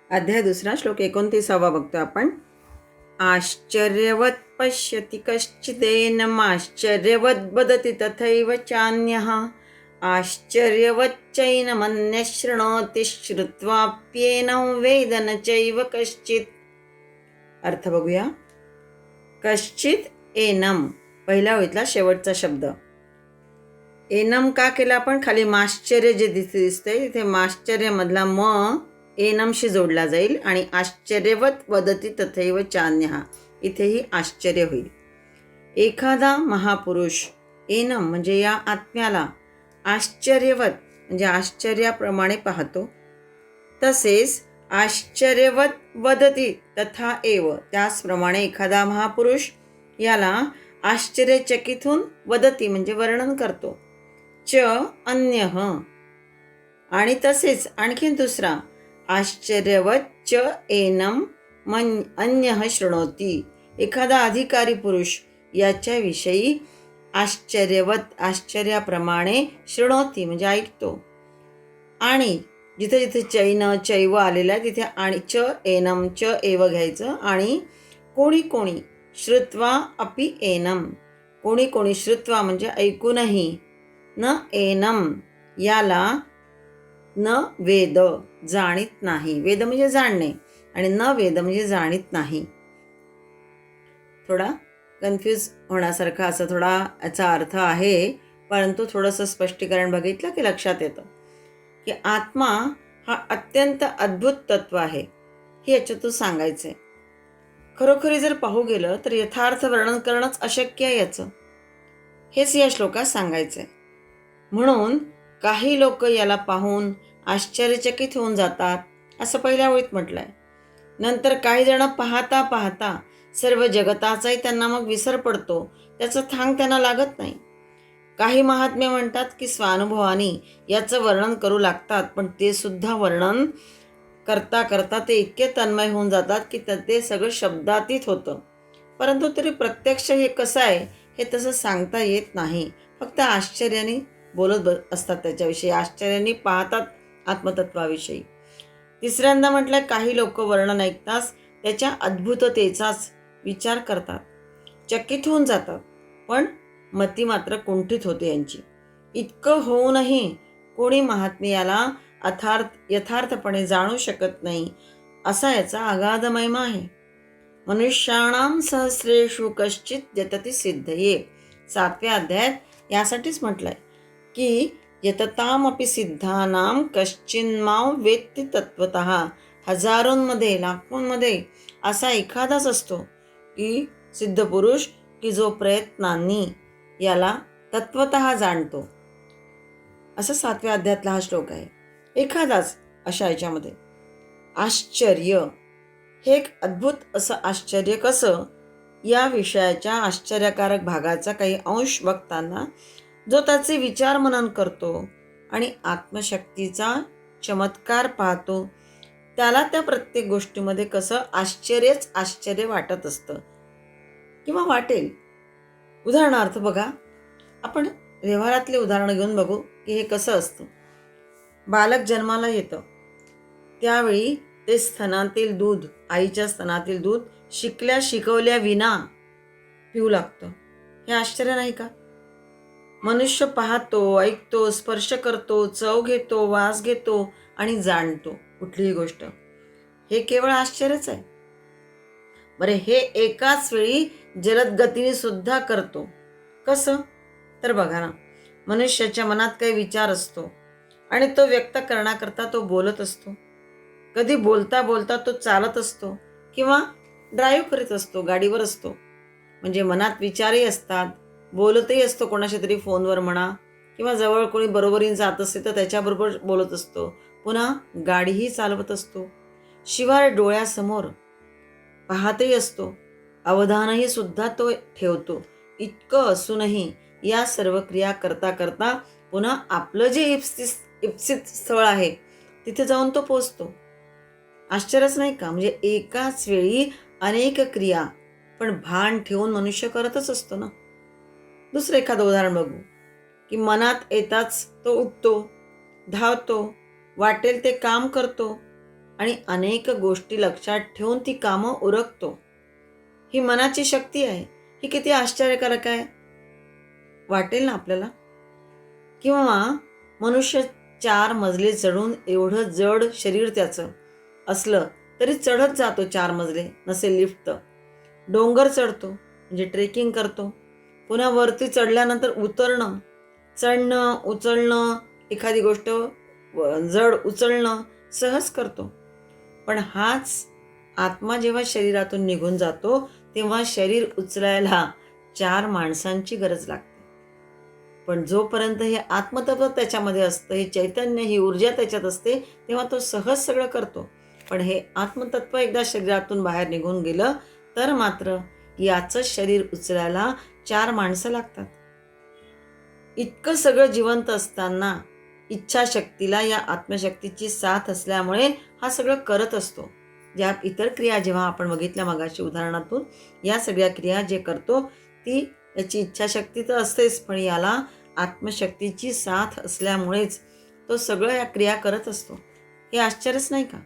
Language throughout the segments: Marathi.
अध्याय दुसरा श्लोक 29 बघतो आपण. आश्चर्यवत् पश्यति कश्चिदेनमाश्चर्यवद् वदति तथैव चान्यः आश्चर्यवच्चैनमन्यः शृणोति श्रुत्वाप्येनं वेद न चैव कश्चित्. अर्थ बघूया. कश्चित एनम, पहिला ओळीतला शेवटचा शब्द. एनम का केला आपण? खाली माश्चर्य जे दिसतंय तिथे माश्चर्य मधला म एनमशी जोडला जाईल आणि आश्चर्यवत वदती तथैव चान्यहा, इथेही आश्चर्य होईल. एखादा महापुरुष, एनम म्हणजे या आत्म्याला, आश्चर्यवत म्हणजे आश्चर्याप्रमाणे पाहतो, तसेच आश्चर्यवत वदती तथा एव, त्याचप्रमाणे एखादा महापुरुष याला आश्चर्यचकित होऊन वदती म्हणजे वर्णन करतो. च अन्यः, आणि तसेच आणखीन दुसरा, आश्चर्यवत च एनम अन्यः शृणोती, एखादा अधिकारी पुरुष याच्याविषयी आश्चर्यवत आश्चर्याप्रमाणे शृणोती म्हणजे ऐकतो. आणि जिथे जिथे चैन चैव आलेला आहे तिथे आणि च एनम च एव घ्यायचं. आणि कोणी कोणी श्रुत्वा अपि एनम, कोणी कोणी श्रुत्वा म्हणजे ऐकूनही, न एनम याला न वेद जाणीत नाही, वेद म्हणजे जाणणे आणि न वेद म्हणजे जाणीत नाही. थोडा कन्फ्यूज होण्यासारखा असा थोडा याचा अर्थ आहे, परंतु थोडंसं स्पष्टीकरण बघितलं की लक्षात येतं की आत्मा हा अत्यंत अद्भुत तत्व आहे, हे याच्यातून सांगायचंय. खरोखरी जर पाहू गेलं तर यथार्थ वर्णन करणंच अशक्य आहे याचं, हेच या श्लोकात सांगायचंय. म्हणून काही लोक याला पाहून आश्चर्यचकित होऊन जातात, असं पहिल्या ओळीत म्हटलंय. नंतर काही जण पाहता पाहता सर्व जगताचाही त्यांना मग विसर पडतो, त्याचं थांग त्यांना लागत नाही. काही महात्मे म्हणतात की स्वानुभवानी याचं वर्णन करू लागतात, पण ते सुद्धा वर्णन करता करता ते इतके तन्मय होऊन जातात की ते सगळं शब्दातीत होतं. परंतु तरी प्रत्यक्ष हे कसं आहे हे तसं सांगता येत नाही, फक्त आश्चर्याने बोलत असतात त्याच्याविषयी, आश्चर्याने पाहतात आत्मतत्वाविषयी. तिसऱ्यांदा म्हटलं, काही लोक वर्णन ऐकताच त्याच्या अद्भुततेचाच विचार करतात, चकित होऊन जातात, पण मती मात्र कुंठित होते यांची. इतकं होऊनही कोणी महात्मे याला यथार्थपणे जाणू शकत नाही, असा याचा अगाध महिमा आहे. मनुष्याणाम सहस्रेषु कश्चित यतती सिद्धये, 7व्या अध्यायात यासाठीच म्हटलंय की यततामपि सिद्धानाम कश्चिन्माव वेत्ति तत्वतः, हजारोंमध्ये लाखोंमध्ये असा एखादाच असतो की सिद्ध पुरुष की जो प्रयत्नांनी याला तत्वतः जाणतो. असं 7व्या अध्यायातला हा श्लोक आहे. एखादाच अशा याच्यामध्ये. आश्चर्य हे एक अद्भुत असं आश्चर्य कसं, या विषयाच्या आश्चर्यकारक भागाचा काही अंश बघताना जो त्याचे विचार मनन करतो आणि आत्मशक्तीचा चमत्कार पाहतो, त्याला त्या प्रत्येक गोष्टीमध्ये कसं आश्चर्यच आश्चर्य वाटत असतं किंवा वाटेल. उदाहरणार्थ बघा, आपण व्यवहारातले उदाहरण घेऊन बघू की हे कसं असतं. बालक जन्माला येतं त्यावेळी ते स्तनातील दूध, आईच्या स्तनातील दूध शिकवल्या विना पिऊ लागतं. हे आश्चर्य नाही का? मनुष्य पाहतो, ऐकतो, स्पर्श करतो, चव घेतो, वास घेतो आणि जाणतो कुठलीही गोष्ट, हे केवळ आश्चर्यच आहे. बरे, हे एकाच वेळी जलद गतीने सुद्धा करतो. कसं? तर बघा ना, मनुष्याच्या मनात काही विचार असतो आणि तो व्यक्त करण्याकरता तो बोलत असतो. कधी बोलता बोलता तो चालत असतो किंवा ड्राईव्ह करीत असतो, गाडीवर असतो. म्हणजे मनात विचारही असतात, बोलतही असतो कोणाशी तरी फोनवर म्हणा, किंवा जवळ कोणी बरोबरीने जात असते तर त्याच्याबरोबर बोलत असतो, पुन्हा गाडीही चालवत असतो. शिवाय डोळ्यासमोर पाहतही असतो, अवधानही सुद्धा तो ठेवतो. इतकं असूनही या सर्व क्रिया करता करता पुन्हा आपलं जे इप्सित स्थळ आहे तिथे जाऊन तो पोचतो. आश्चर्यच नाही का? म्हणजे एकाच वेळी अनेक क्रिया पण भान ठेवून मनुष्य करतच असतो ना. दुसरं एखादं उदाहरण बघू की मनात येताच तो उठतो, धावतो, वाटेल ते काम करतो, आणि अनेक गोष्टी लक्षात ठेवून ती कामं उरकतो. ही मनाची शक्ती आहे. ही किती आश्चर्यकारक आहे वाटेल ना आपल्याला. किंवा मनुष्य 4 मजले चढून, एवढं जड शरीर त्याचं असलं तरी चढत जातो 4 मजले, नसेल लिफ्ट तर. डोंगर चढतो म्हणजे ट्रेकिंग करतो. पुन्हा वरती चढल्यानंतर उतरणं, चढणं, उचलणं, एखादी गोष्ट जड उचलणं सहज करतो. पण हाच आत्मा जेव्हा शरीरातून निघून जातो तेव्हा शरीर उचलायला 4 माणसांची गरज लागते. पण जोपर्यंत हे आत्मतत्व त्याच्यामध्ये असतं, हे चैतन्य, ही ऊर्जा त्याच्यात असते, तेव्हा तो सहज सगळं करतो. पण हे आत्मतत्व एकदा शरीरातून बाहेर निघून गेलं तर मात्र याचं शरीर उचलायला 4 माणसं लागतात. इतकं सगळं जिवंत असताना इच्छाशक्तीला या आत्मशक्तीची साथ असल्यामुळे हा सगळं करत असतो. ज्या इतर क्रिया जेव्हा आपण बघितल्या मगाशी उदाहरणातून, या सगळ्या क्रिया जे करतो ती याची इच्छाशक्ती तर असतेच, पण याला आत्मशक्तीची साथ असल्यामुळेच तो सगळं या क्रिया करत असतो. हे आश्चर्यच नाही का?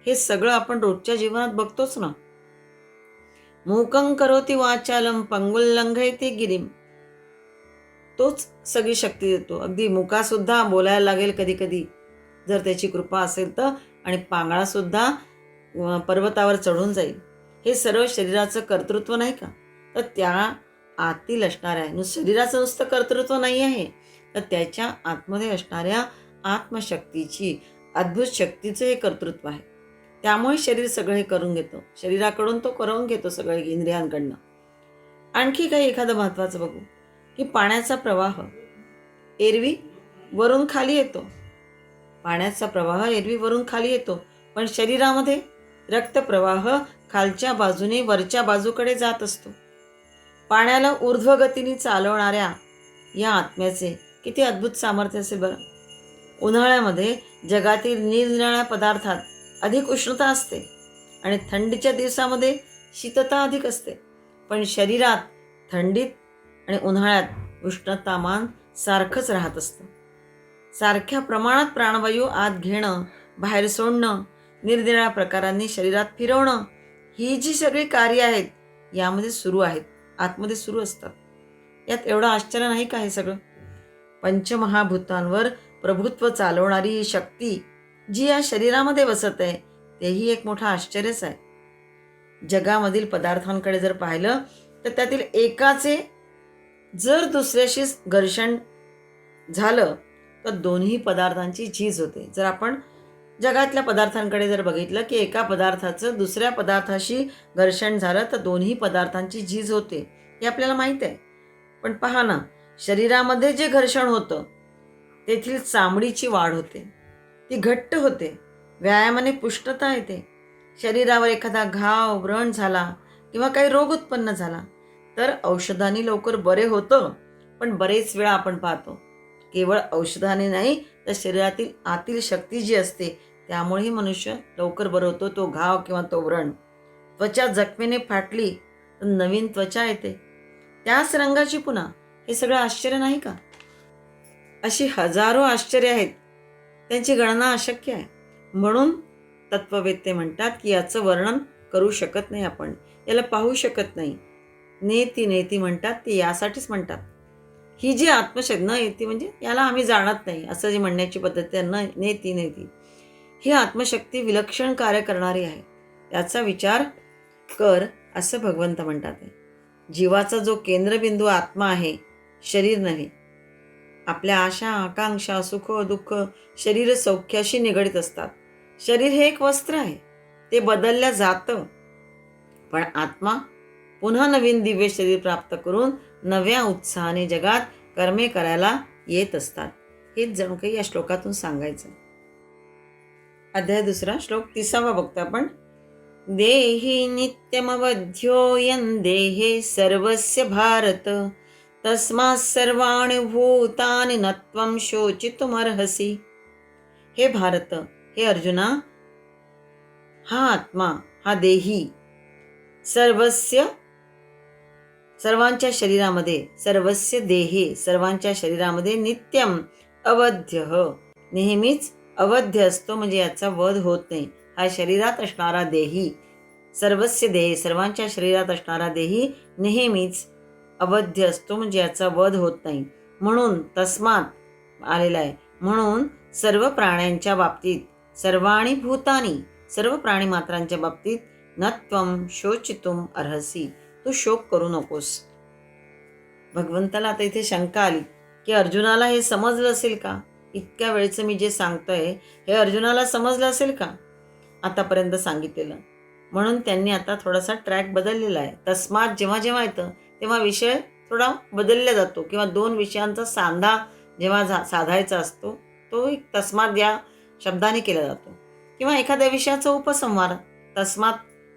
हे सगळं आपण रोजच्या जीवनात बघतोच ना. मूकं करोति वाचालं पंगुं लंघयते गिरिम. तोच सगळी शक्ती देतो. अगदी मुकासुद्धा बोलायला लागेल कधी कधी जर त्याची कृपा असेल तर, आणि पांगळासुद्धा पर्वतावर चढून जाईल. हे सर्व शरीराचं कर्तृत्व नाही का? तर त्या आतील असणाऱ्या, शरीराचं नुसतं कर्तृत्व नाही आहे, तर त्याच्या आतमध्ये असणाऱ्या आत्मशक्तीची, अद्भुत शक्तीचं हे कर्तृत्व आहे. त्यामुळे शरीर सगळं हे करून घेतो. शरीराकडून तो करून घेतो सगळं इंद्रियांकडनं. आणखी काही एखादं महत्त्वाचं बघू, की पाण्याचा प्रवाह एरवी वरून खाली येतो. पाण्याचा प्रवाह एरवी वरून खाली येतो, पण शरीरामध्ये रक्तप्रवाह खालच्या बाजूने वरच्या बाजूकडे जात असतो. पाण्याला ऊर्ध्वगतीने चालवणाऱ्या या आत्म्याचे किती अद्भुत सामर्थ्य असेल बरं. उन्हाळ्यामध्ये जगातील निरनिराळ्या पदार्थात अधिक उष्णता असते आणि थंडीच्या दिवसामध्ये शीतता अधिक असते. पण शरीरात थंडीत आणि उन्हाळ्यात उष्णतामान सारखंच राहत असतं. सारख्या प्रमाणात प्राणवायू आत घेणं, बाहेर सोडणं, निरनिराळ्या प्रकारांनी शरीरात फिरवणं, ही जी सगळी कार्य आहेत यामध्ये सुरू आहेत, आतमध्ये सुरू असतात. यात एवढं आश्चर्य नाही का हे सगळं? पंचमहाभूतांवर प्रभुत्व चालवणारी ही शक्ती जी या शरीरामध्ये बसत आहे तेही एक मोठं आश्चर्यच आहे. जगामधील पदार्थांकडे जर पाहिलं तर त्यातील एकाचे जर दुसऱ्याशी घर्षण झालं तर दोन्ही पदार्थांची झीज होते. जर आपण जगातल्या पदार्थांकडे जर बघितलं की एका पदार्थाचं दुसऱ्या पदार्थाशी घर्षण झालं तर दोन्ही पदार्थांची झीज होते, हे आपल्याला माहीत आहे. पण पहा ना, शरीरामध्ये जे घर्षण होतं तेथील चामडीची वाढ होते, ती घट्ट होते, व्यायामाने पुष्टता येते. शरीरावर एखादा घाव, व्रण झाला किंवा काही रोग उत्पन्न झाला तर औषधाने लवकर बरे होतं. पण बरेच वेळा आपण पाहतो केवळ औषधाने नाही तर शरीरातील आतील शक्ती जी असते त्यामुळेही मनुष्य लवकर बरं होतो. तो घाव किंवा तो व्रण, त्वचा जखमेने फाटली तर नवीन त्वचा येते, त्याच रंगाची पुन्हा. हे सगळं आश्चर्य नाही का? अशी हजारो आश्चर्य आहेत, त्यांची गणना अशक्य आहे. म्हणून तत्ववेत्ते म्हणतात की याचं वर्णन करू शकत नाही आपण, याला पाहू शकत नाही. नेती नेती म्हणतात ते यासाठीच म्हणतात. ही जी आत्मशक्ती, न येती म्हणजे याला आम्ही जाणत नाही असं जी म्हणण्याची पद्धत आहे, न नेती नेती, ही आत्मशक्ती विलक्षण कार्य करणारी आहे, याचा विचार कर असं भगवंत म्हणतात. जीवाचा जो केंद्रबिंदू आत्मा आहे, शरीर नव्हे. आपल्या आशा, आकांक्षा, सुख दुःख शरीर सौख्याशी निगडीत असतात. शरीर हे एक वस्त्र आहे, ते बदलल्या जातं, पण आत्मा पुन्हा नवीन दिव्य शरीर प्राप्त करून नव्या उत्साहाने जगात कर्मे करायला येत असतात. हेच जणू काही या श्लोकातून सांगायचं. अध्याय 2 श्लोक 30 बघतो आपण. देहि नित्यमवध्योऽयं देहे सर्वस्य भारत तस्मात् सर्वाणि भूतानि न त्वं शोचितुमर्हसि. हे भारत, हे अर्जुना, हा आत्मा, हा देही सर्वांच्या शरीरामध्ये, सर्वस्य देहे सर्वांच्या शरीरामध्ये नित्यम अवध्य, नेहमीच अवध्य असतो, म्हणजे याचा वध होत नाही. हा शरीरात असणारा देही, सर्वस्य देही, सर्वांच्या शरीरात असणारा देही नेहमीच अवध्य असतो, म्हणजे याचा वध होत नाही. म्हणून तस्मात आलेला आहे. म्हणून सर्व प्राण्यांच्या बाबतीत, सर्वाणि भूतानी, सर्व प्राणी मात्रांच्या बाबतीत न त्वं शोचितुम अर्हसी, तू शोक करू नकोस. भगवंताला आता इथे शंका आली की अर्जुनाला हे समजलं असेल का? इतक्या वेळचं मी जे सांगतोय हे अर्जुनाला समजलं असेल का आतापर्यंत सांगितलेलं? म्हणून त्यांनी आता थोडासा ट्रॅक बदललेला आहे. तस्मात जेव्हा जेव्हा येतं तेव्हा विषय थोडा बदलला जातो, किंवा दोन विषयांचा सांधा जेव्हा साधायचा असतो तो एक तस्मात या शब्दाने केला जातो, किंवा एखाद्या विषयाचा उपसंहार तस्मात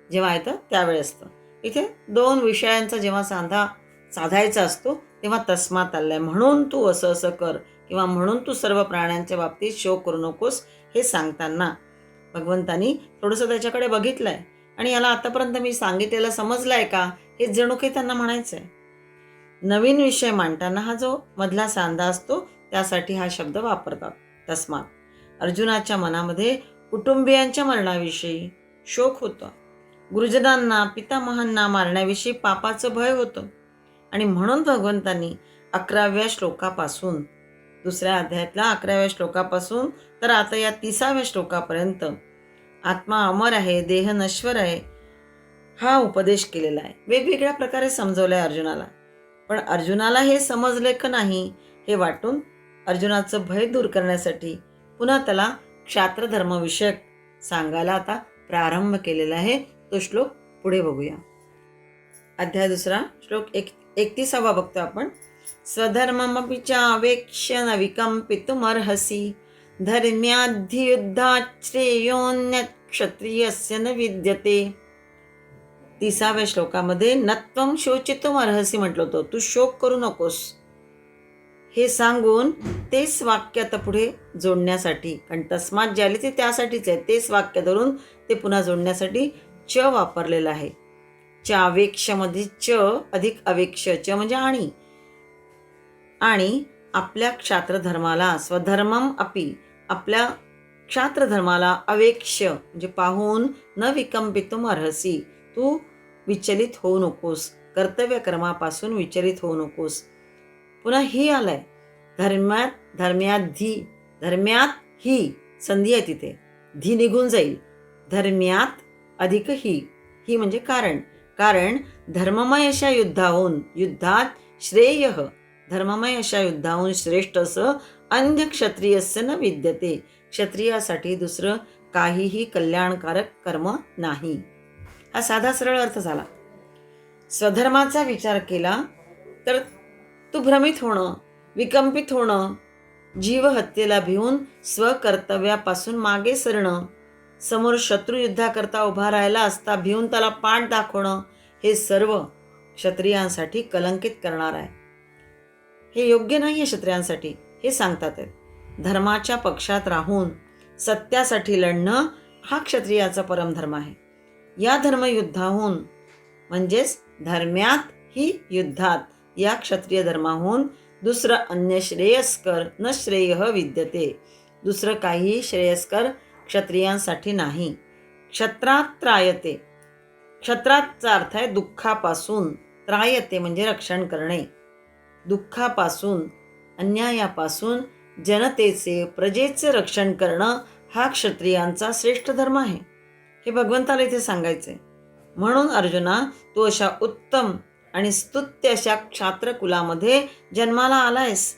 जेव्हा येतं त्यावेळी असतं. इथे दोन विषयांचा जेव्हा सांधा साधायचा असतो तेव्हा तस्मात आलाय. म्हणून तू असं असं कर, किंवा म्हणून तू सर्व प्राण्यांच्या बाबतीत शोक करू नकोस, हे सांगताना भगवंतानी थोडंसं त्याच्याकडे बघितलंय आणि याला आतापर्यंत मी सांगितलेलं समजलंय का, हे जणू काही त्यांना म्हणायचं आहे. नवीन विषय मांडताना हा जो मधला सांधा असतो त्यासाठी हा शब्द वापरतात तस्मात. अर्जुनाच्या मनामध्ये कुटुंबियांच्या मरणाविषयी शोक होतं, गुरुजनांना पितामहांना मारण्याविषयी पापाचं भय होतं, आणि म्हणून भगवंतांनी 11व्या श्लोकापासून, दुसऱ्या अध्यायातल्या 11व्या श्लोकापासून तर आता या 30व्या श्लोकापर्यंत आत्मा अमर आहे, देह नश्वर आहे, हा उपदेश केलेला आहे. वेगवेगळ्या प्रकारे समजवलंय अर्जुनाला. पण अर्जुनाला हे समजले का नाही हे वाटून अर्जुनाचं भय दूर करण्यासाठी पुन्हा त्याला क्षात्रधर्मविषयक सांगायला आता प्रारंभ केलेला आहे. तो श्लोक पुढे बघूया. अध्याय दुसरा, श्लोक 31 बघतो आपण. स्वधर्ममपि चावेक्ष्य न विकम्पितुमर्हसि, धर्म्याद्धियुद्धात् श्रेयोऽन्यत् क्षत्रियस्य न विद्यते. 30व्या श्लोकामध्ये नत्वं शोचितुम अर्हसि म्हटलं होतं, तू शोक करू नकोस, हे सांगून तेच वाक्य आता पुढे जोडण्यासाठी, कारण तस्मात जे आले ते त्यासाठीच आहे, तेच वाक्य धरून ते पुन्हा जोडण्यासाठी च वापरलेलं आहे. चावेक्षमध्ये च अधिक अवेक्ष, च म्हणजे आणि आपल्या क्षात्रधर्माला, स्वधर्मम अपि, आपल्या क्षात्रधर्माला अवेक्ष म्हणजे पाहून, न विकंपितुम अर्हसि, तू विचलित होऊ नकोस, कर्तव्य कर्मापासून विचलित होऊ नकोस. पुन्हा ही आलाय धर्म्यात ही संधी आहे, तिथे धी निघून जाईल. धर्म्यात अधिक ही म्हणजे कारण धर्ममय अशा युद्धात श्रेय, धर्ममय अशा युद्धाहून श्रेष्ठ असं अन्य क्षत्रियस्य न विद्यते, क्षत्रियासाठी दुसरं काहीही कल्याणकारक कर्म नाही. हा साधा सरळ अर्थ झाला. स्वधर्माचा विचार केला तर तू भ्रमित होणं, विकंपित होणं, जीवहत्येला भिवून स्वकर्तव्यापासून मागे सरणं, समोर शत्रू युद्धाकरता उभा राहिला असता भिवून त्याला पाठ दाखवणं, हे सर्व क्षत्रियांसाठी कलंकित करणार आहे. हे योग्य नाही आहे क्षत्रियांसाठी, हे सांगतात. धर्माच्या पक्षात राहून सत्यासाठी लढणं हा क्षत्रियाचा परमधर्म आहे. या धर्मयुद्धाहून म्हणजेच धर्म्यात ही युद्धात या क्षत्रिय धर्माहून दुसरं अन्य श्रेयस्कर न श्रेय विद्यते, दुसरं काही श्रेयस्कर क्षत्रियांसाठी नाही. क्षत्रात त्रायते, क्षत्राचा अर्थ आहे दुःखापासून, त्रायते म्हणजे रक्षण करणे, दुःखापासून, अन्यायापासून जनतेचे, प्रजेचे रक्षण करणं हा क्षत्रियांचा श्रेष्ठ धर्म आहे, हे भगवंताला इथे सांगायचंय. म्हणून अर्जुना, तू अशा उत्तम आणि स्तुत्य अशा क्षात्रकुलामध्ये जन्माला आलायस,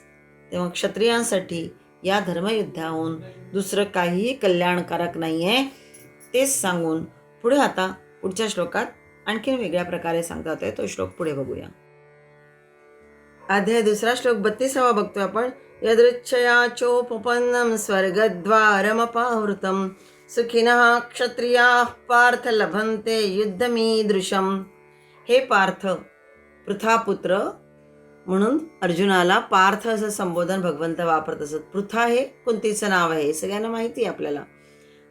तेव्हा क्षत्रियांसाठी या धर्मयुद्धाहून दुसरं काहीही कल्याणकारक नाही आहे, तेच सांगून पुढे आता पुढच्या श्लोकात आणखीन वेगळ्या प्रकारे सांगतात. तो श्लोक पुढे बघूया. अध्याय दुसरा, श्लोक 32 बघतोय आपण. यदृच्छया चोपपन्नं स्वर्गद्वारमपावृतं, सुखिनः क्षत्रियाः पार्थ लभन्ते युद्धमीदृशम्. हे पार्थ, पृथापुत्र म्हणून अर्जुनाला पार्थ असं संबोधन भगवंत वापरत असत. पृथा हे कुंतीचं नाव आहे, हे सगळ्यांना माहिती आहे आपल्याला,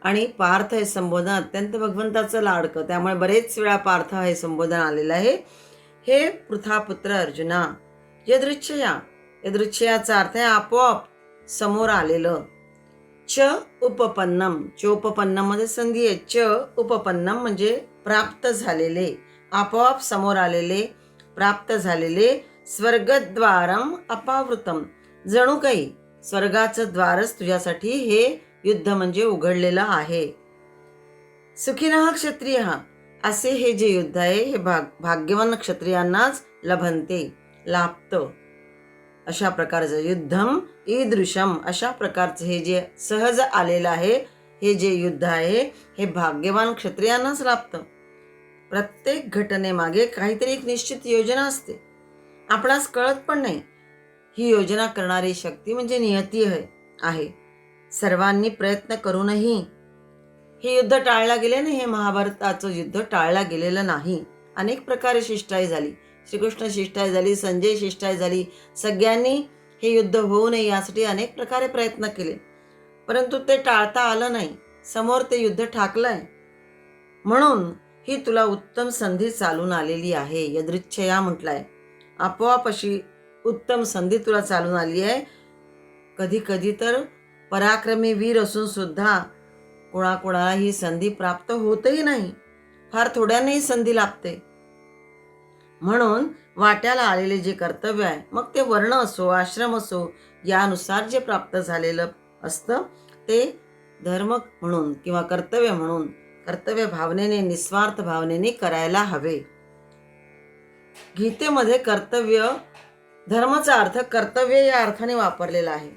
आणि पार्थ हे संबोधन अत्यंत भगवंताचं लाडकं, त्यामुळे बरेच वेळा पार्थ हे संबोधन आलेलं आहे. हे पृथापुत्र अर्जुना, यदृच्छया, यदृच्छयाचा अर्थ आहे आपोआप समोर आलेलं, च उपपन्नम, चोपपन्नम मध्ये संधी आहे. च उपपन्नम म्हणजे प्राप्त झालेले, आपोआप समोर आलेले, प्राप्त झालेले. स्वर्गद्वारम अपावृतम, जणू काही स्वर्गाचं द्वारच तुझ्यासाठी हे युद्ध म्हणजे उघडलेलं आहे. सुखिनः क्षत्रियः, असे हे जे युद्ध आहे हे भाग्यवान क्षत्रियांनाच लभंते, लाभतं. अशा प्रकारचं युद्धम ईदृशम, अशा प्रकारचं हे जे सहज आलेलं आहे हे जे युद्ध आहे हे भाग्यवान क्षत्रियांनाच लाभतं. प्रत्येक घटनेमागे काहीतरी एक निश्चित योजना असते, आपणास कळत पण नाही. ही योजना करणारी शक्ती म्हणजे नियती आहे. सर्वांनी प्रयत्न करूनही हे युद्ध टाळला गेले नाही. हे महाभारताचं युद्ध टाळला गेलेलं नाही. अनेक प्रकारे शिष्टाई झाली, श्रीकृष्ण शिष्टाई झाली, संजय शिष्टाई झाली. सगळ्यांनी हे युद्ध होऊ नये यासाठी अनेक प्रकारे प्रयत्न केले, परंतु ते टाळता आलं नाही. समोर ते युद्ध ठाकलंय. म्हणून ही तुला उत्तम संधी चालून आलेली आहे. यदृच्छया म्हटलंय, आपोआप अशी उत्तम संधी तुला चालून आली आहे. कधी कधी तर पराक्रमी वीर असून सुद्धा कोणाकोणाला ही संधी प्राप्त होतही नाही, फार थोड्याने ही संधी लाभते. म्हणून वाट्याला आलेले जे कर्तव्य आहे, मग ते वर्ण असो, आश्रम असो, यानुसार जे प्राप्त झालेलं असतं ते धर्म म्हणून किंवा कर्तव्य म्हणून कर्तव्य भावनेने, निस्वार्थ भावनेने करायला हवे. गीतेमध्ये कर्तव्य, धर्माचा अर्थ कर्तव्य या अर्थाने वापरलेला आहे.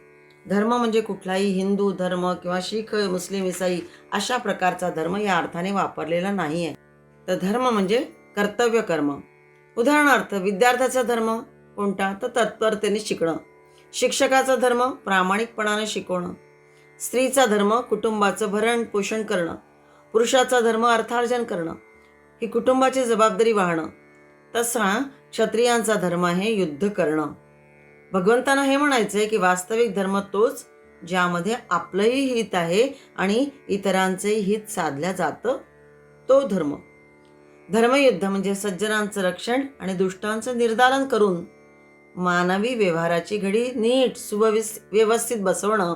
धर्म म्हणजे कुठलाही हिंदू धर्म किंवा शीख, मुस्लिम, इसाई अशा प्रकारचा धर्म या अर्थाने वापरलेला नाही आहे. तर धर्म म्हणजे कर्तव्य कर्म. उदाहरणार्थ विद्यार्थ्याचा धर्म कोणता, तर तत्परतेने शिकणं. शिक्षकाचा धर्म प्रामाणिकपणाने शिकवणं. स्त्रीचा धर्म कुटुंबाचं भरण पोषण करणं. पुरुषाचा धर्म अर्थार्जन करणं, ही कुटुंबाची जबाबदारी वाहणं. तसा क्षत्रियांचा धर्म आहे युद्ध करणं. भगवंतांना हे म्हणायचं आहे की वास्तविक धर्म तोच ज्यामध्ये आपलंही हित आहे आणि इतरांचंही हित साधल्या जातं, तो धर्म. धर्मयुद्ध म्हणजे सज्जनांचं रक्षण आणि दुष्टांचं निर्दालन करून मानवी व्यवहाराची घडी नीट व्यवस्थित बसवणं,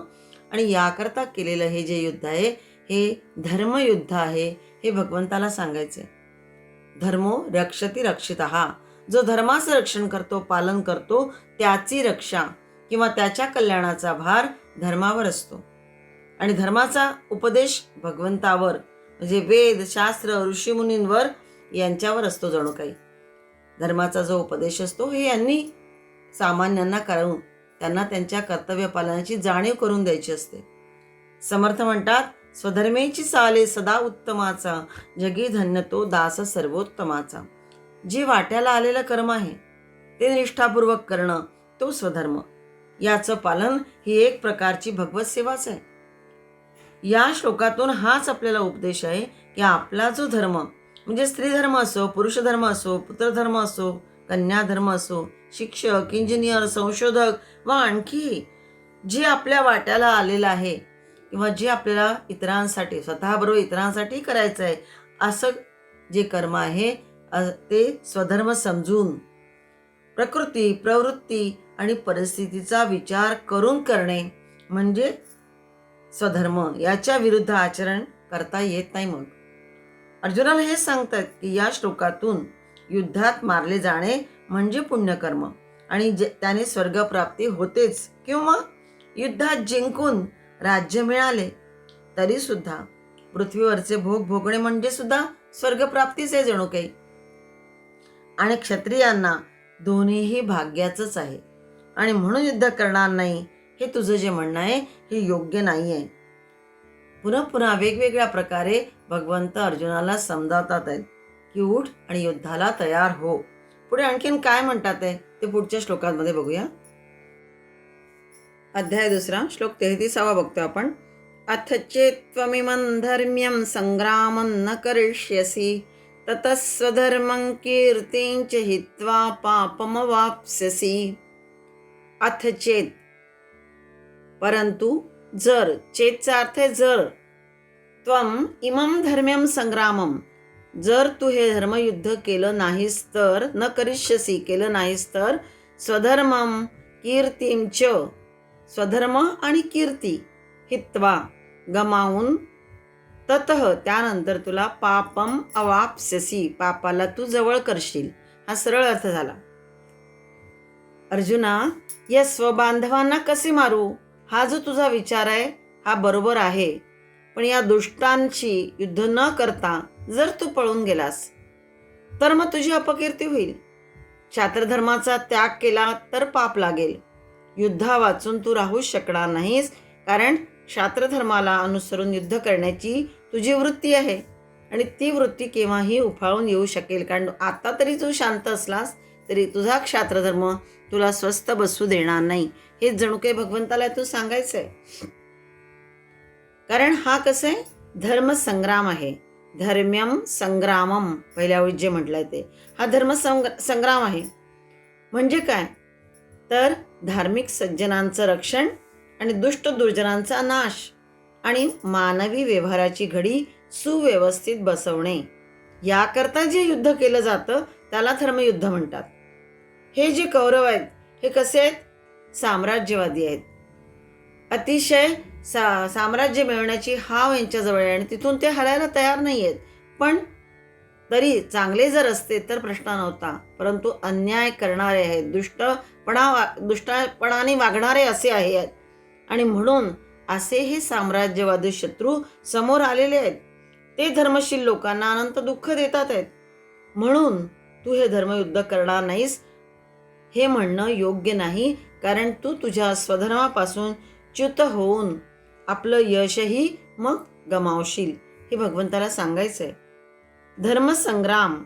आणि याकरता केलेलं हे जे युद्ध आहे हे धर्मयुद्ध आहे, हे भगवंताला सांगायचे. धर्मो रक्षति रक्षितः, जो धर्माचं रक्षण करतो, पालन करतो, त्याची रक्षा किंवा त्याच्या कल्याणाचा भार धर्मावर असतो. आणि धर्माचा उपदेश भगवंतावर म्हणजे वेद, शास्त्र, ऋषीमुनींवर यांच्यावर असतो. जणू काही धर्माचा जो उपदेश असतो हे यांनी सामान्यांना करून त्यांना त्यांच्या कर्तव्य पालनाची जाणीव करून द्यायची असते. समर्थ म्हणतात, स्वधर्मेची चाले सदा उत्तमाचा, जगी धन्य तो दास सर्वोत्तमाचा. जे वाट्याला आलेलं कर्म आहे ते निष्ठापूर्वक करणं, तो स्वधर्म. याचं पालन ही एक प्रकारची भगवत सेवाच आहे. या श्लोकातून हाच आपल्याला उपदेश आहे की आपला जो धर्म म्हणजे स्त्री धर्म असो, पुरुष धर्म असो, पुत्रधर्म असो, कन्या धर्म असो, शिक्षक, इंजिनियर, संशोधक व आणखी जे आपल्या वाट्याला आलेलं आहे किंवा जे आपल्याला इतरांसाठी, स्वतःबरोबर इतरांसाठी करायचं आहे, असं जे कर्म आहे ते स्वधर्म समजून प्रकृती, प्रवृत्ती आणि परिस्थितीचा विचार करून करणे म्हणजे स्वधर्म. याच्या विरुद्ध आचरण करता येत नाही. मग अर्जुनाला हे सांगतात की या श्लोकातून युद्धात मारले जाणे म्हणजे पुण्यकर्म आणि त्याने स्वर्गप्राप्ती होतेच, किंवा युद्धात जिंकून राज्य मिळाले तरी सुद्धा पृथ्वीवरचे भोग भोगणे म्हणजे सुद्धा स्वर्गप्राप्तीच आहे जणू काही. आणि क्षत्रियांना दोन्हीही भाग्याचंच आहे आणि म्हणून युद्ध करणार नाही हे तुझं जे म्हणणं आहे हे योग्य नाही आहे. पुन्हा पुन्हा वेगवेगळ्या प्रकारे भगवंत अर्जुनाला समजावतात आहेत की उठ आणि युद्धाला तयार हो. पुढे आणखीन काय म्हणतात आहे ते पुढच्या श्लोकांमध्ये बघूया. अध्याय 2 श्लोक 33 बघतो आपण. अथ चेत्त्वमिमं धर्म्यं संग्रामं न करिष्यसि ततः स्वधर्मं कीर्तिं च हित्वा पापमवाप्स्यसि. अथ चेत, परंतु, जर, चेतचा अर्थ आहे जर, त्वम इमं धर्म्यं संग्रामं, जर तू हे धर्मयुद्ध केलं नाहीस तर, न करिष्यसी केलं नाहीस तर, स्वधर्मं कीर्तिं च, स्वधर्म आणि कीर्ती हित्वा गमावून, ततः त्यानंतर तुला पापम अवाप्स्यसी, पापाला तू जवळ करशील. हा सरळ अर्थ झाला. अर्जुना, या स्वबांधवांना कसे मारू, हा जो तुझा विचार आहे हा बरोबर आहे. पण या दुष्टांशी युद्ध न करता जर तू पळून गेलास तर मग तुझी अपकीर्ती होईल. क्षात्रधर्माचा त्याग केला तर पाप लागेल. युद्धा वाचून तू राहूच शकणार नाहीस, कारण क्षात्रधर्माला अनुसरून युद्ध करण्याची तुझी वृत्ती आहे आणि ती वृत्ती केव्हाही उफाळून येऊ शकेल. कारण आता तरी तू शांत असलास तरी तुझा क्षात्रधर्म तुला स्वस्थ बसू देणार नाही. हे जणू काही भगवंताला तू सांगायचं आहे. कारण हा कसं आहे, धर्मसंग्राम आहे. धर्म्यम संग्रामम पहिल्या ओळीत जे म्हटलंय ते, हा संग्राम आहे. म्हणजे काय, तर धार्मिक सज्जनांचं रक्षण आणि दुष्ट दुर्जनांचा नाश आणि मानवी व्यवहाराची घडी सुव्यवस्थित बसवणे, याकरता जे युद्ध केलं जातं त्याला धर्मयुद्ध म्हणतात. हे जे कौरव आहेत हे कसे आहेत, साम्राज्यवादी आहेत. अतिशय साम्राज्य मिळवण्याची हाव यांच्याजवळ आहे आणि तिथून ते हलायला तयार नाही आहेत. पण तरी चांगले जर असते तर प्रश्न नव्हता, परंतु अन्याय करणारे आहेत, दुष्टपणाने वागणारे असे आहेत. आणि म्हणून असे हे साम्राज्यवादी शत्रू समोर आलेले आहेत. ते धर्मशील लोकांना अनंत दुःख देतात आहेत. म्हणून तू हे धर्मयुद्ध करणार नाहीस हे म्हणणं योग्य नाही, कारण तू तुझ्या स्वधर्मापासून च्युत होऊन आपलं यशही मग गमावशील. हे भगवंताला सांगायचं आहे. धर्मसंग्राम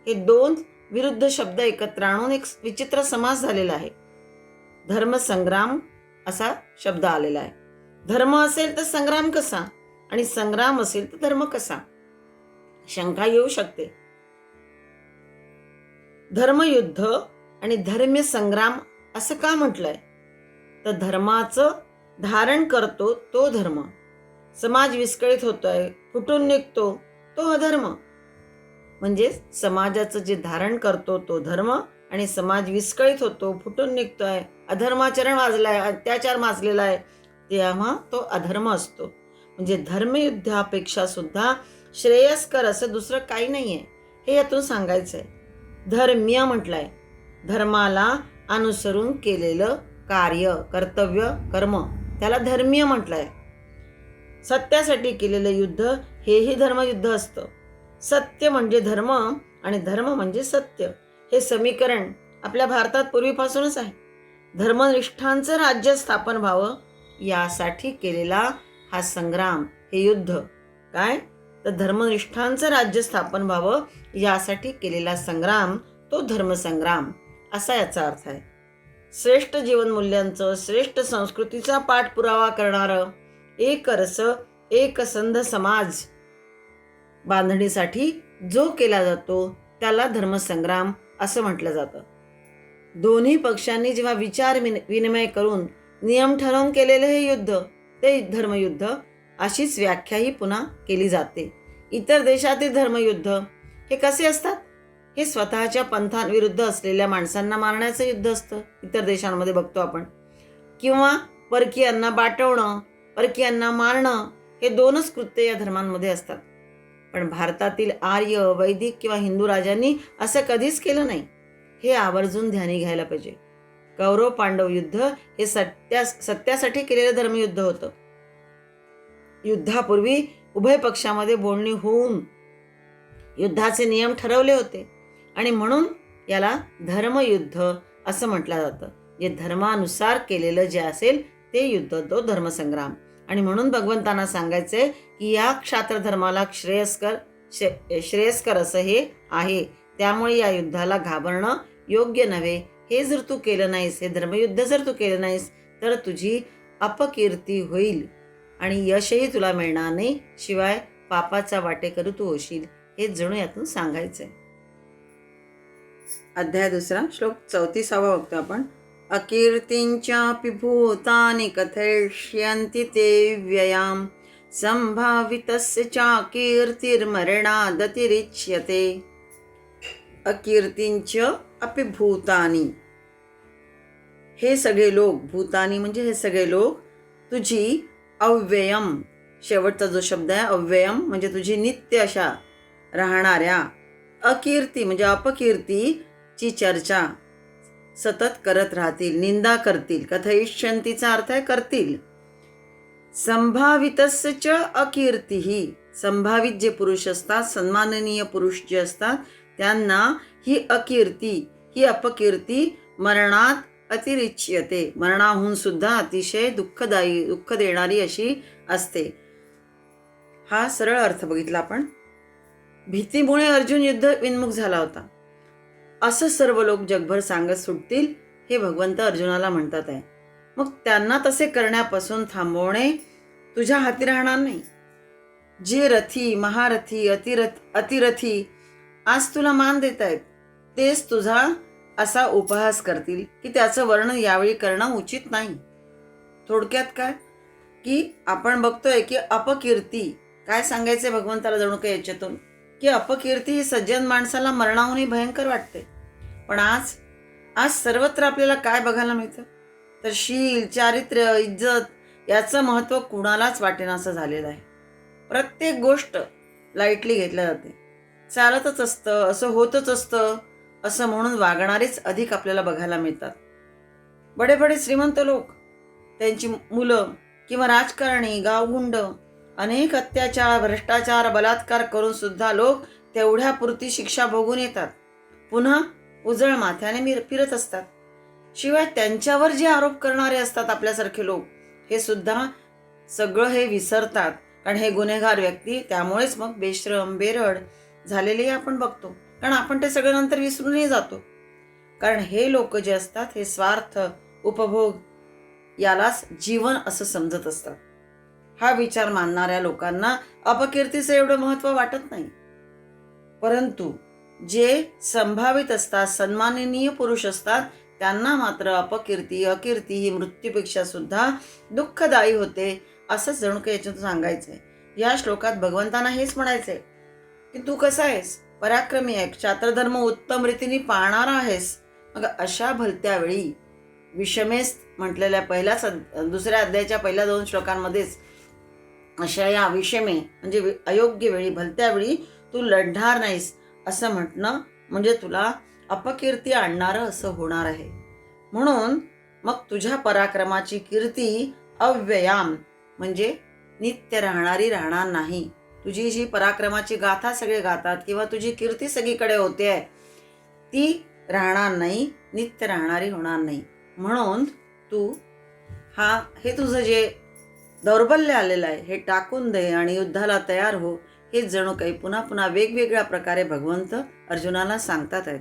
हे दोन विरुद्ध शब्द एकत्र आणून एक विचित्र समास झालेला आहे. धर्मसंग्राम असा शब्द आलेला आहे. धर्म असेल तर संग्राम कसा, आणि संग्राम असेल तर धर्म कसा, शंका येऊ शकते. धर्मयुद्ध आणि धर्म्य संग्राम असं का म्हटलंय, तर धर्माचं धारण करतो तो धर्म, समाज विस्कळीत होतोय, फुटून निघतो तो अधर्म. म्हणजे समाजाचं जे धारण करतो तो धर्म आणि समाज विस्कळीत होतो, फुटून निघतोय, अधर्माचरण वाजलाय, अत्याचार माजलेला आहे, तेव्हा तो अधर्म असतो. म्हणजे धर्मयुद्धापेक्षा सुद्धा श्रेयस्कर असं दुसरं काही नाहीये, हे यातून सांगायचंय. धर्म्य म्हटलंय, धर्माला अनुसरून केलेलं कार्य, कर्तव्य, कर्म, त्याला धर्मीय म्हटलंय. सत्यासाठी केलेलं युद्ध हेही धर्मयुद्ध असतं. सत्य म्हणजे धर्म आणि धर्म म्हणजे सत्य, हे समीकरण आपल्या भारतात पूर्वीपासूनच आहे. धर्मनिष्ठांचं राज्य स्थापन व्हावं यासाठी केलेला हा संग्राम, हे युद्ध. काय, तर धर्मनिष्ठांचं राज्य स्थापन व्हावं यासाठी केलेला संग्राम तो धर्मसंग्राम, असा याचा अर्थ आहे. श्रेष्ठ जीवनमूल्यांचं, श्रेष्ठ संस्कृतीचा पाठपुरावा करणारं एक रस एक संध समाज बांधणीसाठी जो केला जातो त्याला धर्मसंग्राम असं म्हटलं जातं. दोन्ही पक्षांनी जेव्हा विचार विनिमय करून नियम ठरवून केलेलं हे युद्ध ते धर्मयुद्ध, अशीच व्याख्याही पुन्हा केली जाते. इतर देशातील धर्मयुद्ध हे कसे असतात, हे स्वतःच्या पंथांविरुद्ध असलेल्या माणसांना मारण्याचं युद्ध असतं. इतर देशांमध्ये बघतो आपण. किंवा परकीयांना बाटवणं, परकीयांना मारणं, हे दोनच कृत्य या धर्मांमध्ये असतात. पण भारतातील आर्य, वैदिक किंवा हिंदू राजांनी असं कधीच केलं नाही, हे आवर्जून ध्यानी घ्यायला पाहिजे. कौरव पांडव युद्ध हे सत्यासाठी केलेलं धर्मयुद्ध होतं. युद्धापूर्वी उभय पक्षामध्ये बोलणी होऊन युद्धाचे नियम ठरवले होते आणि म्हणून याला धर्मयुद्ध असं म्हटलं जातं. जे धर्मानुसार केलेलं जे असेल ते युद्ध तो धर्मसंग्राम. आणि म्हणून भगवंतांना सांगायचंय की या क्षात्रधर्माला श्रेयस्कर असं हे आहे. त्यामुळे या युद्धाला घाबरणं योग्य नव्हे. हे जर तू केलं नाहीस, हे धर्मयुद्ध जर तू केलं नाहीस तर तुझी अपकीर्ती होईल आणि यशही तुला मिळणार नाही, शिवाय पापाचा वाटेकरू तू होशील. हे जणू यातून सांगायचंय. अध्याय 2 श्लोक 34 बघतो आपण. अकीर्तींचापि भूतानि कथयिष्यन्ति ते व्ययाम संभावितस्य चाकीर्तिर्मरणादतिरिच्यते. अकीर्तींच अपि भूतानि, हे सगळे लोक, भूतानी म्हणजे हे सगळे लोक तुझी अव्ययम, शेवटचा जो शब्द आहे अव्ययम म्हणजे तुझी नित्य अशा राहणाऱ्या, अकीर्ती म्हणजे अपकीर्तीची चर्चा सतत करत राहतील, निंदा करतील. कथयिष्यन्तीचा अर्थ आहे करतील. संभावितस्य च अकीर्तीही, संभावित जे पुरुष असतात, सन्माननीय पुरुष जे असतात, त्यांना ही अकीर्ती, ही अपकीर्ती मरणात अतिरिच्यते, मरणाहून सुद्धा अतिशय दुःख देणारी अशी असते. हा सरळ अर्थ बघितला आपण. भीतीमुळे अर्जुन युद्ध विन्मुख झाला होता असं सर्व लोक जगभर सांगत सुटतील, हे भगवंत अर्जुनाला म्हणतात आहे. मग त्यांना तसे करण्यापासून थांबवणे तुझ्या हाती राहणार नाही. जे रथी, महारथी, अतिरथी आज तुला मान देत आहेत, तेच तुझा असा उपहास करतील की त्याचं वर्णन यावेळी करणं उचित नाही. थोडक्यात काय की आपण बघतोय की अपकीर्ती, काय सांगायचंय भगवंताला जणू काही याच्यातून, की अपकीर्ती ही सज्जन माणसाला मरणाहूनही भयंकर वाटते. पण आज सर्वत्र आपल्याला काय बघायला मिळतं, तर शील, चारित्र्य, इज्जत याचं महत्त्व कुणालाच वाटेनासं झालेलं आहे. प्रत्येक गोष्ट लाईटली घेतल्या जाते. चालतच असतं, असं होतच असतं असं म्हणून वागणारेच अधिक आपल्याला बघायला मिळतात. बडे बडे श्रीमंत लोक, त्यांची मुलं किंवा राजकारणी, गावगुंड अनेक अत्याचार, भ्रष्टाचार, बलात्कार करून सुद्धा लोक तेवढ्यापुरती शिक्षा भोगून येतात, पुन्हा उजळ माथ्याने फिरत असतात. शिवाय त्यांच्यावर जे आरोप करणारे असतात आपल्यासारखे लोक, हे सुद्धा सगळं हे विसरतात. कारण हे गुन्हेगार व्यक्ती त्यामुळेच मग बेश्रम, बेरड झालेले आपण बघतो. कारण आपण ते सगळं नंतर विसरूनही जातो. कारण हे लोक जे असतात हे स्वार्थ, उपभोग यालाच जीवन असं समजत असतात. हा विचार मानणाऱ्या लोकांना अपकीर्तीचं एवढं महत्त्व वाटत नाही. परंतु जे संभावित असतात, सन्माननीय पुरुष असतात, त्यांना मात्र अपकीर्ती, अकीर्ती ही मृत्यूपेक्षा सुद्धा दुःखदायी होते असंच जणू काही याच्यातून सांगायचंय. या श्लोकात भगवंतांना हेच म्हणायचंय की तू कसा आहेस, पराक्रमी आहे, क्षात्रधर्म उत्तम रीतीने पाळणारा आहेस. मग अशा भलत्या वेळी विषमेस म्हटलेल्या दुसऱ्या अध्यायाच्या पहिल्या 2 श्लोकांमध्येच अशा या विषमे म्हणजे अयोग्य वेळी, भलत्या वेळी तू लढणार नाहीस असं म्हटणं म्हणजे तुला अपकीर्ती आणणारं असं होणार आहे. म्हणून मग तुझ्या पराक्रमाची कीर्ती अव्ययाम म्हणजे नित्य राहणार नाही. तुझी जी पराक्रमाची गाथा सगळे गातात किंवा तुझी कीर्ती सगळीकडे होते ती राहणार नाही, नित्य राहणारी होणार नाही. म्हणून तू हे तुझं जे दौर्बल्य आलेलं आहे हे टाकून दे आणि युद्धाला तयार हो. हे जणू काही पुन्हा पुन्हा वेगवेगळ्या प्रकारे भगवंत अर्जुनाला सांगतात आहेत.